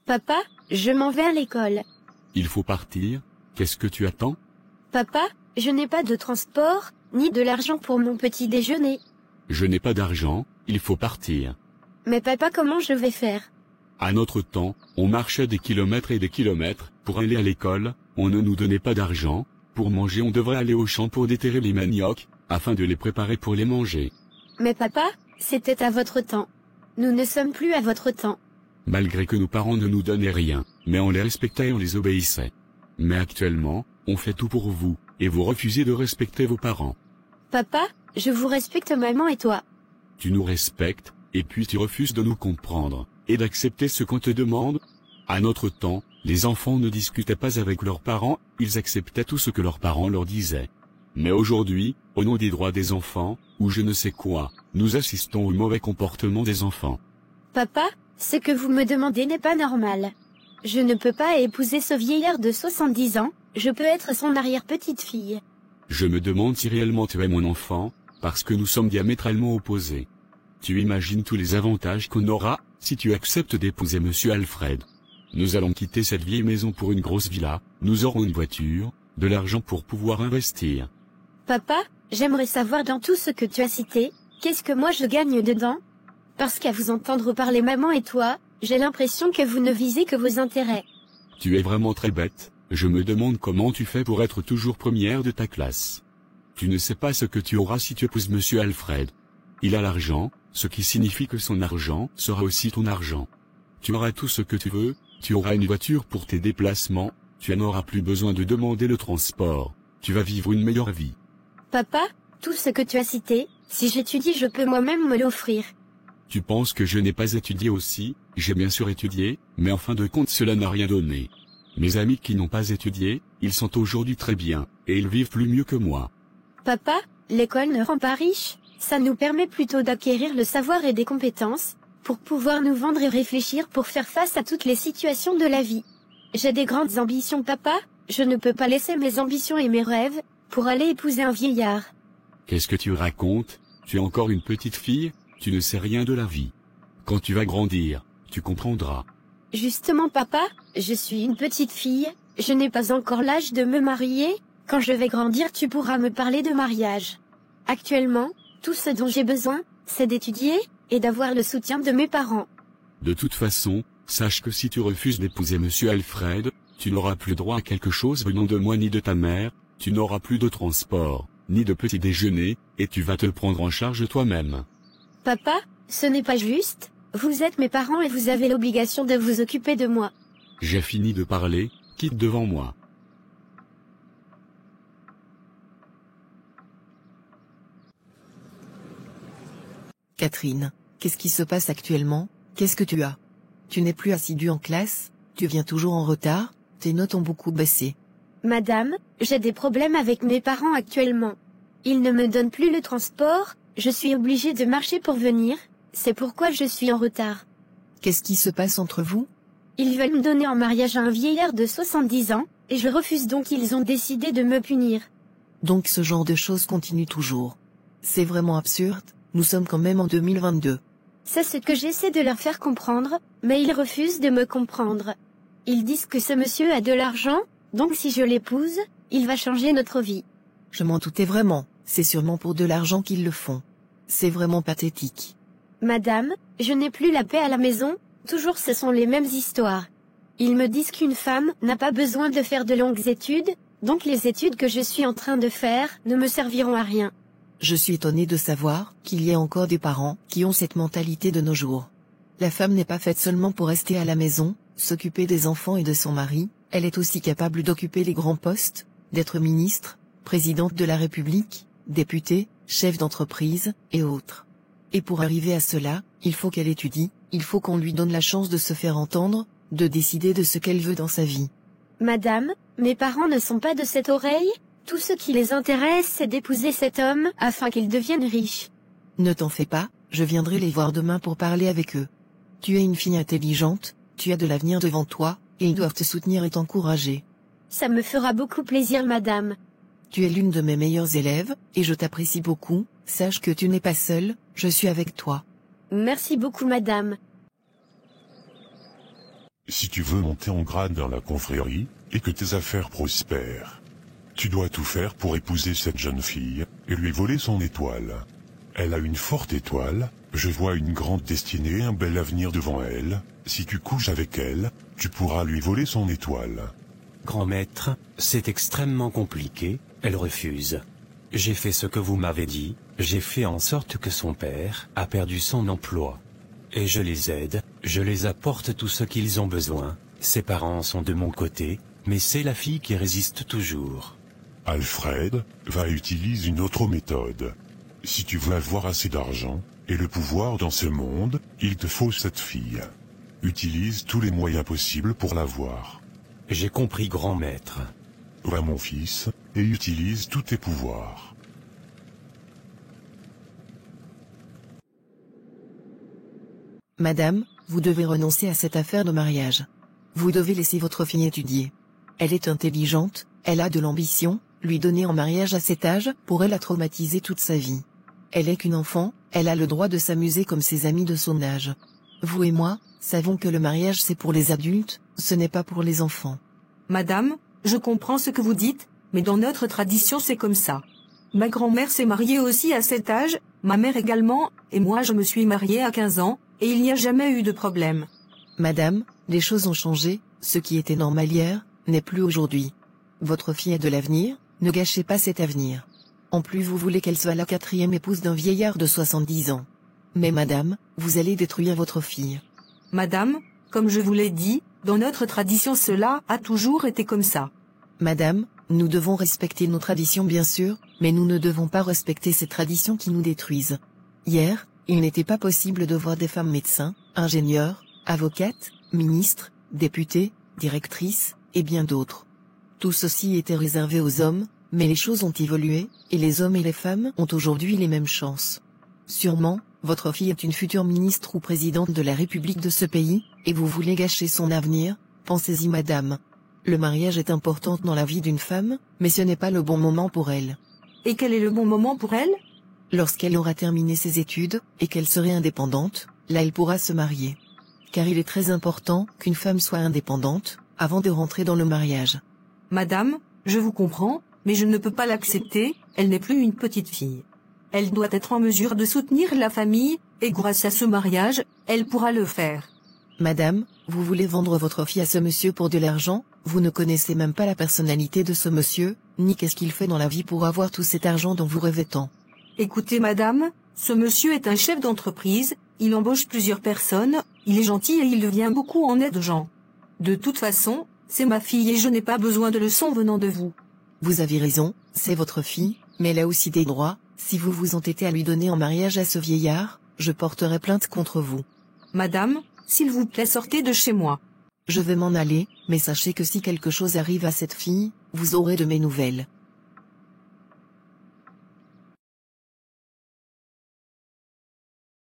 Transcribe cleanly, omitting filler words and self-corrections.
Papa, je m'en vais à l'école. Il faut partir, qu'est-ce que tu attends? Papa, je n'ai pas de transport, ni de l'argent pour mon petit déjeuner. Je n'ai pas d'argent, il faut partir. Mais papa, comment je vais faire? À notre temps, on marchait des kilomètres et des kilomètres, pour aller à l'école, on ne nous donnait pas d'argent, pour manger on devrait aller au champ pour déterrer les maniocs, afin de les préparer pour les manger. Mais papa, c'était à votre temps. Nous ne sommes plus à votre temps. Malgré que nos parents ne nous donnaient rien, mais on les respectait et on les obéissait. Mais actuellement, on fait tout pour vous, et vous refusez de respecter vos parents. Papa, je vous respecte maman et toi. Tu nous respectes, et puis tu refuses de nous comprendre, et d'accepter ce qu'on te demande. À notre temps, les enfants ne discutaient pas avec leurs parents, ils acceptaient tout ce que leurs parents leur disaient. Mais aujourd'hui, au nom des droits des enfants, ou je ne sais quoi, nous assistons au mauvais comportement des enfants. Papa, ce que vous me demandez n'est pas normal. Je ne peux pas épouser ce vieillard de 70 ans, je peux être son arrière-petite-fille. Je me demande si réellement tu es mon enfant, parce que nous sommes diamétralement opposés. Tu imagines tous les avantages qu'on aura, si tu acceptes d'épouser Monsieur Alfred. Nous allons quitter cette vieille maison pour une grosse villa, nous aurons une voiture, de l'argent pour pouvoir investir. Papa, j'aimerais savoir dans tout ce que tu as cité, qu'est-ce que moi je gagne dedans? Parce qu'à vous entendre parler maman et toi, j'ai l'impression que vous ne visez que vos intérêts. Tu es vraiment très bête, je me demande comment tu fais pour être toujours première de ta classe. Tu ne sais pas ce que tu auras si tu épouses Monsieur Alfred. Il a l'argent, ce qui signifie que son argent sera aussi ton argent. Tu auras tout ce que tu veux, tu auras une voiture pour tes déplacements, tu n'auras plus besoin de demander le transport, tu vas vivre une meilleure vie. Papa, tout ce que tu as cité, si j'étudie je peux moi-même me l'offrir. Tu penses que je n'ai pas étudié aussi? J'ai bien sûr étudié, mais en fin de compte cela n'a rien donné. Mes amis qui n'ont pas étudié, ils sont aujourd'hui très bien, et ils vivent plus mieux que moi. Papa, l'école ne rend pas riche, ça nous permet plutôt d'acquérir le savoir et des compétences, pour pouvoir nous vendre et réfléchir pour faire face à toutes les situations de la vie. J'ai des grandes ambitions papa, je ne peux pas laisser mes ambitions et mes rêves, pour aller épouser un vieillard. Qu'est-ce que tu racontes? Tu es encore une petite fille, tu ne sais rien de la vie. Quand tu vas grandir, tu comprendras. Justement papa, je suis une petite fille, je n'ai pas encore l'âge de me marier, quand je vais grandir tu pourras me parler de mariage. Actuellement, tout ce dont j'ai besoin, c'est d'étudier, et d'avoir le soutien de mes parents. De toute façon, sache que si tu refuses d'épouser Monsieur Alfred, tu n'auras plus droit à quelque chose venant de moi ni de ta mère, tu n'auras plus de transport, ni de petit déjeuner, et tu vas te le prendre en charge toi-même. Papa, ce n'est pas juste, vous êtes mes parents et vous avez l'obligation de vous occuper de moi. J'ai fini de parler, quitte devant moi. Catherine, qu'est-ce qui se passe actuellement? Qu'est-ce que tu as? Tu n'es plus assidue en classe, tu viens toujours en retard, tes notes ont beaucoup baissé. Madame, j'ai des problèmes avec mes parents actuellement. Ils ne me donnent plus le transport, je suis obligée de marcher pour venir, c'est pourquoi je suis en retard. Qu'est-ce qui se passe entre vous? Ils veulent me donner en mariage à un vieillard de 70 ans, et je refuse donc ils ont décidé de me punir. Donc ce genre de choses continue toujours. C'est vraiment absurde, nous sommes quand même en 2022. C'est ce que j'essaie de leur faire comprendre, mais ils refusent de me comprendre. Ils disent que ce monsieur a de l'argent, donc si je l'épouse, il va changer notre vie. Je m'en doutais vraiment, c'est sûrement pour de l'argent qu'ils le font. C'est vraiment pathétique. Madame, je n'ai plus la paix à la maison, toujours ce sont les mêmes histoires. Ils me disent qu'une femme n'a pas besoin de faire de longues études, donc les études que je suis en train de faire ne me serviront à rien. Je suis étonnée de savoir qu'il y a encore des parents qui ont cette mentalité de nos jours. La femme n'est pas faite seulement pour rester à la maison, s'occuper des enfants et de son mari, elle est aussi capable d'occuper les grands postes, d'être ministre, présidente de la République, députée, chef d'entreprise, et autres. Et pour arriver à cela, il faut qu'elle étudie, il faut qu'on lui donne la chance de se faire entendre, de décider de ce qu'elle veut dans sa vie. Madame, mes parents ne sont pas de cette oreille, tout ce qui les intéresse c'est d'épouser cet homme afin qu'il devienne riche. Ne t'en fais pas, je viendrai les voir demain pour parler avec eux. Tu es une fille intelligente, tu as de l'avenir devant toi, et ils doivent te soutenir et t'encourager. Ça me fera beaucoup plaisir madame. Tu es l'une de mes meilleures élèves, et je t'apprécie beaucoup, sache que tu n'es pas seule, je suis avec toi. Merci beaucoup madame. Si tu veux monter en grade dans la confrérie, et que tes affaires prospèrent, tu dois tout faire pour épouser cette jeune fille, et lui voler son étoile. Elle a une forte étoile, je vois une grande destinée et un bel avenir devant elle. Si tu couches avec elle, tu pourras lui voler son étoile. Grand maître, c'est extrêmement compliqué, elle refuse. J'ai fait ce que vous m'avez dit, j'ai fait en sorte que son père a perdu son emploi. Et je les aide, je les apporte tout ce qu'ils ont besoin. Ses parents sont de mon côté, mais c'est la fille qui résiste toujours. Alfred, va utiliser une autre méthode. Si tu veux avoir assez d'argent, et le pouvoir dans ce monde, il te faut cette fille. Utilise tous les moyens possibles pour l'avoir. J'ai compris, grand maître. Va mon fils, et utilise tous tes pouvoirs. Madame, vous devez renoncer à cette affaire de mariage. Vous devez laisser votre fille étudier. Elle est intelligente, elle a de l'ambition, lui donner en mariage à cet âge pourrait la traumatiser toute sa vie. Elle est qu'une enfant, elle a le droit de s'amuser comme ses amis de son âge. Vous et moi, savons que le mariage c'est pour les adultes, ce n'est pas pour les enfants. Madame, je comprends ce que vous dites, mais dans notre tradition c'est comme ça. Ma grand-mère s'est mariée aussi à cet âge, ma mère également, et moi je me suis mariée à 15 ans, et il n'y a jamais eu de problème. Madame, les choses ont changé, ce qui était normal hier, n'est plus aujourd'hui. Votre fille a de l'avenir, ne gâchez pas cet avenir. En plus vous voulez qu'elle soit la 4e épouse d'un vieillard de 70 ans. Mais madame, vous allez détruire votre fille. Madame, comme je vous l'ai dit, dans notre tradition cela a toujours été comme ça. Madame, nous devons respecter nos traditions bien sûr, mais nous ne devons pas respecter ces traditions qui nous détruisent. Hier, il n'était pas possible de voir des femmes médecins, ingénieurs, avocates, ministres, députés, directrices, et bien d'autres. Tout ceci était réservé aux hommes, mais les choses ont évolué, et les hommes et les femmes ont aujourd'hui les mêmes chances. Sûrement, votre fille est une future ministre ou présidente de la République de ce pays, et vous voulez gâcher son avenir, pensez-y madame. Le mariage est important dans la vie d'une femme, mais ce n'est pas le bon moment pour elle. Et quel est le bon moment pour elle? Lorsqu'elle aura terminé ses études, et qu'elle serait indépendante, là elle pourra se marier. Car il est très important qu'une femme soit indépendante, avant de rentrer dans le mariage. Madame, je vous comprends, mais je ne peux pas l'accepter, elle n'est plus une petite fille. Elle doit être en mesure de soutenir la famille, et grâce à ce mariage, elle pourra le faire. Madame, vous voulez vendre votre fille à ce monsieur pour de l'argent, vous ne connaissez même pas la personnalité de ce monsieur, ni qu'est-ce qu'il fait dans la vie pour avoir tout cet argent dont vous rêvez tant. Écoutez madame, ce monsieur est un chef d'entreprise, il embauche plusieurs personnes, il est gentil et il vient beaucoup en aide aux gens. De toute façon, c'est ma fille et je n'ai pas besoin de leçons venant de vous. Vous avez raison, c'est votre fille, mais elle a aussi des droits, si vous vous entêtez à lui donner en mariage à ce vieillard, je porterai plainte contre vous. Madame, s'il vous plaît sortez de chez moi. Je vais m'en aller, mais sachez que si quelque chose arrive à cette fille, vous aurez de mes nouvelles.